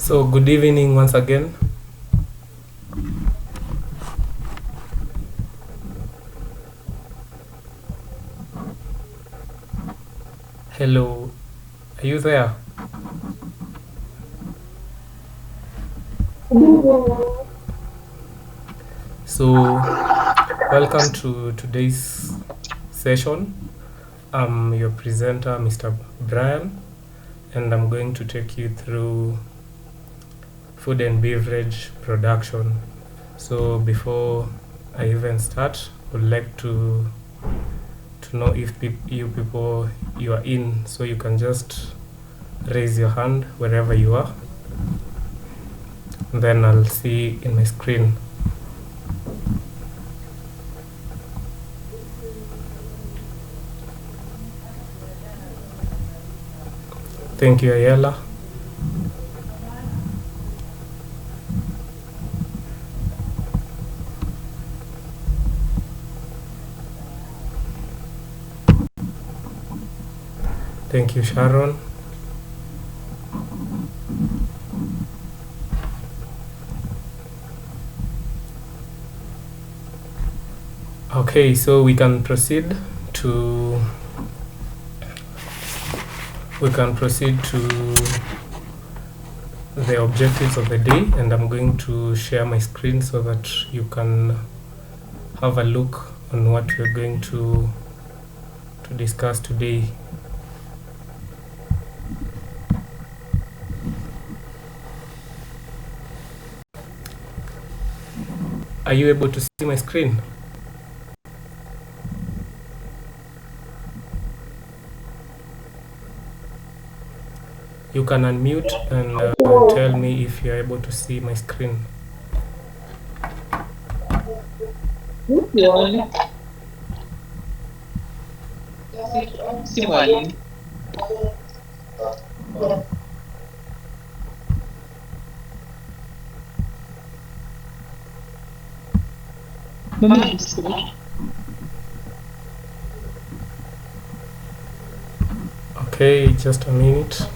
So good evening once again. Hello, are you there? So welcome to today's session. I'm your presenter, Mr. Brian, and I'm going to take you through food and beverage production. So before I even start, I would like to know if you people you are in, so you can just raise your hand wherever you are. Then I'll see in my screen. Thank you, Ayala. Thank you, Sharon. Okay, so we can proceed to the objectives of the day, and I'm going to share my screen so that you can have a look on what we're going to discuss today. Are you able to see my screen? You can unmute and tell me if you're able to see my screen. Okay, just a minute.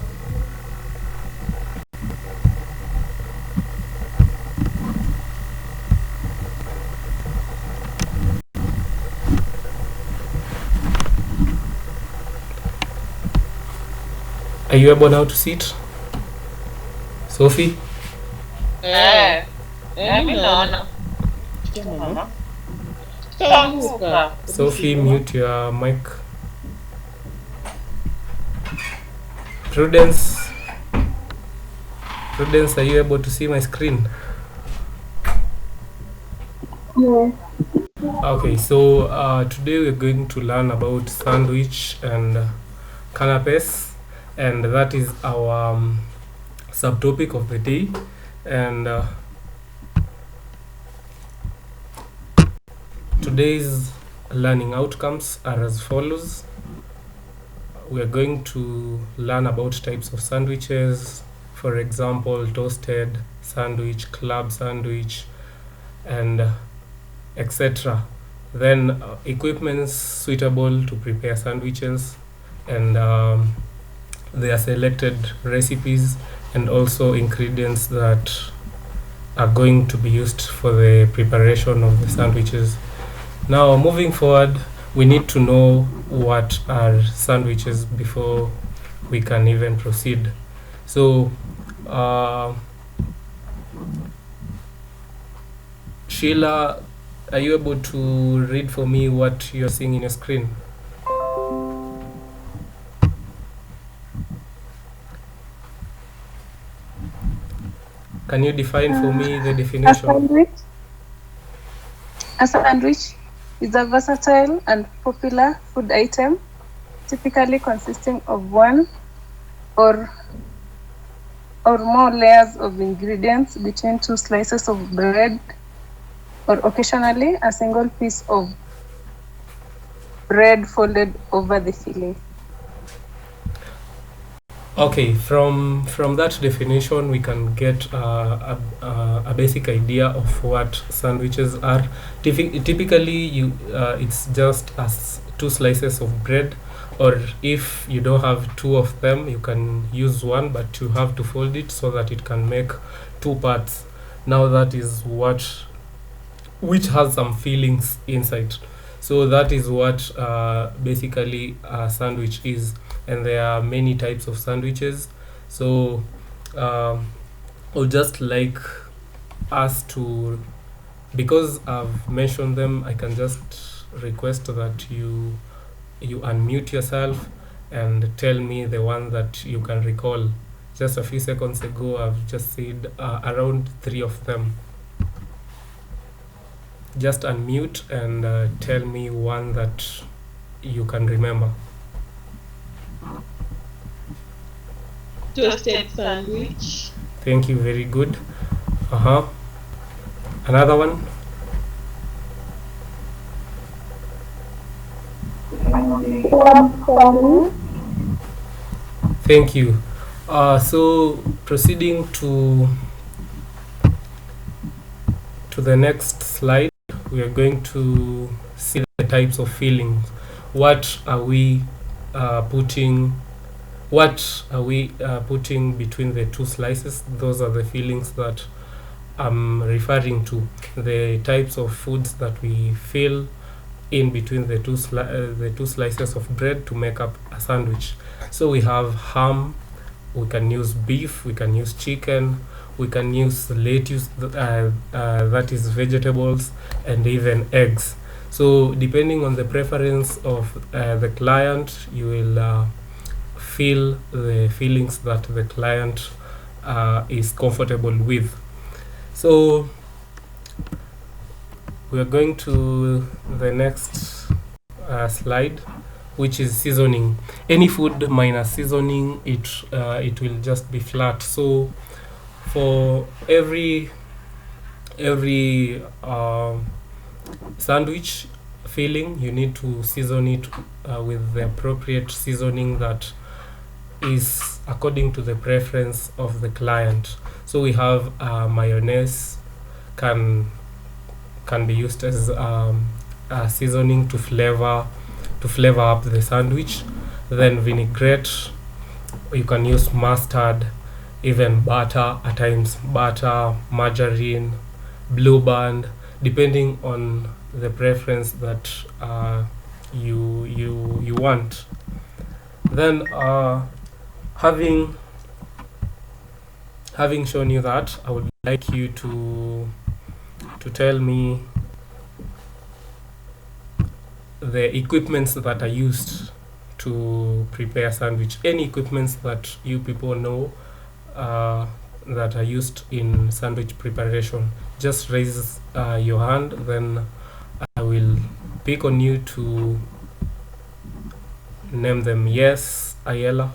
Are you able now to see it? Sophie? Sophie, mute your mic. Prudence, are you able to see my screen? No. Okay, so today we're going to learn about sandwich and canapes, and that is our subtopic of the day. And today's learning outcomes are as follows. We're going to learn about types of sandwiches, for example, toasted sandwich, club sandwich, and etc. Then equipment suitable to prepare sandwiches, and their selected recipes, and also ingredients that are going to be used for the preparation of the sandwiches. Now, moving forward, we need to know what are sandwiches before we can even proceed. So, Sheila, are you able to read for me what you're seeing in your screen? Can you define for me the definition? A sandwich is a versatile and popular food item, typically consisting of one or more layers of ingredients between two slices of bread, or occasionally a single piece of bread folded over the filling. Okay, from that definition, we can get a basic idea of what sandwiches are. Typically, it's just as two slices of bread or if you don't have two of them, you can use one, but you have to fold it so that it can make two parts. Now that is which has some fillings inside. So that is what basically a sandwich is, and there are many types of sandwiches. So I would just like us to, because I've mentioned them, I can just request that you unmute yourself and tell me the one that you can recall. Just a few seconds ago, I've just said around 3 of them. Just unmute and tell me one that you can remember. Toasted sandwich. Thank you, very good. Another one? Thank you. So proceeding to the next slide, we are going to see the types of fillings. What are we putting between the two slices? Those are the fillings that I'm referring to, the types of foods that we fill in between the two slices of bread to make up a sandwich. So we have ham, we can use beef, we can use chicken, we can use lettuce, that is vegetables, and even eggs. So depending on the preference of the client, you will fill the fillings that the client is comfortable with. So we are going to the next slide, which is seasoning. Any food minus seasoning, it will just be flat. So for every sandwich filling, you need to season it with the appropriate seasoning that is according to the preference of the client. So we have mayonnaise can be used as seasoning to flavor up the sandwich. Then vinaigrette, you can use mustard, even butter, at times butter, margarine, Blue Band, depending on the preference that you want. Then having shown you that, I would like you to tell me the equipments that are used to prepare sandwich. Any equipments that you people know that are used in sandwich preparation, just raise your hand, then I will pick on you to name them. Yes, Ayela.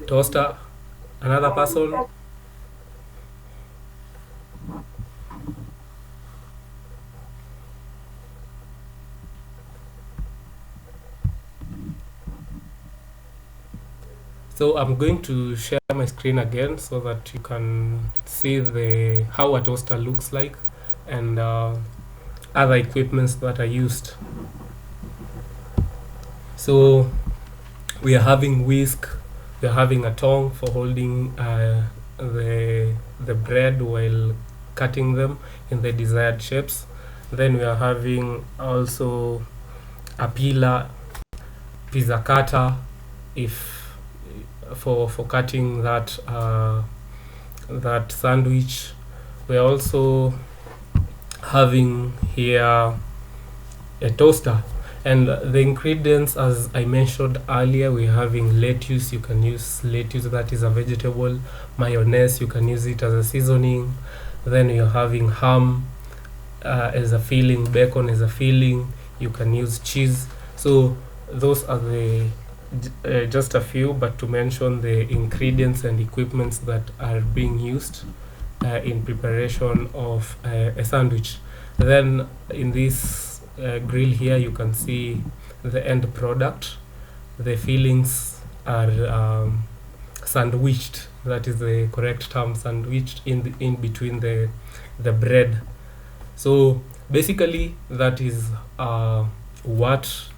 Toaster. Another person? So I'm going to share my screen again so that you can see how a toaster looks like and other equipments that are used. So we are having whisk, we are having a tongue for holding the bread while cutting them in the desired shapes. Then we are having also a peeler, pizza cutter, for cutting that sandwich. We are also having here a toaster, and the ingredients, as I mentioned earlier, we're having lettuce. You can use lettuce, that is a vegetable. Mayonnaise, you can use it as a seasoning. Then you're having ham as a filling, bacon as a filling. You can use cheese. So those are the just a few, but to mention the ingredients and equipments that are being used in preparation of a sandwich. Then in this grill here, you can see the end product. The fillings are sandwiched, that is the correct term, sandwiched in between the bread. So Basically, that is what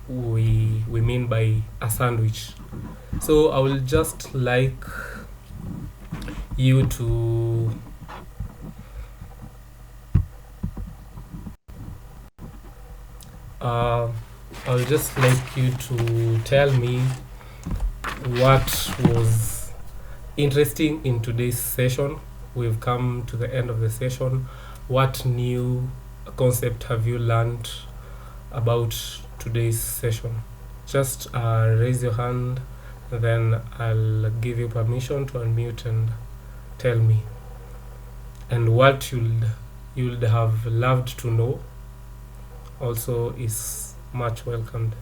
we mean by a sandwich. So I will just like you to I'll just like you to tell me what was interesting in today's session. We've come to the end of the session. What new concept have you learned about today's session? Just raise your hand, then I'll give you permission to unmute and tell me. And what you'd have loved to know also is much welcomed.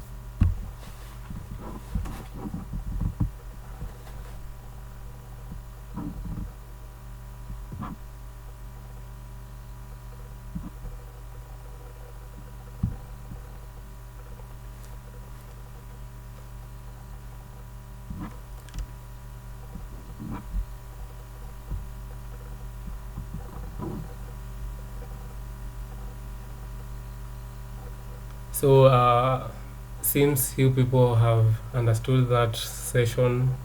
So since you people have understood that session,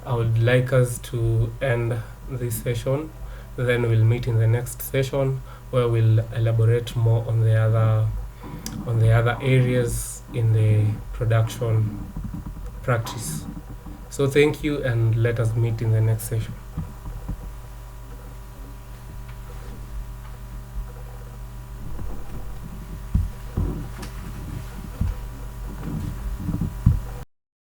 I would like us to end this session. Then we'll meet in the next session where we'll elaborate more on the other areas in the production practice. So thank you, and let us meet in the next session.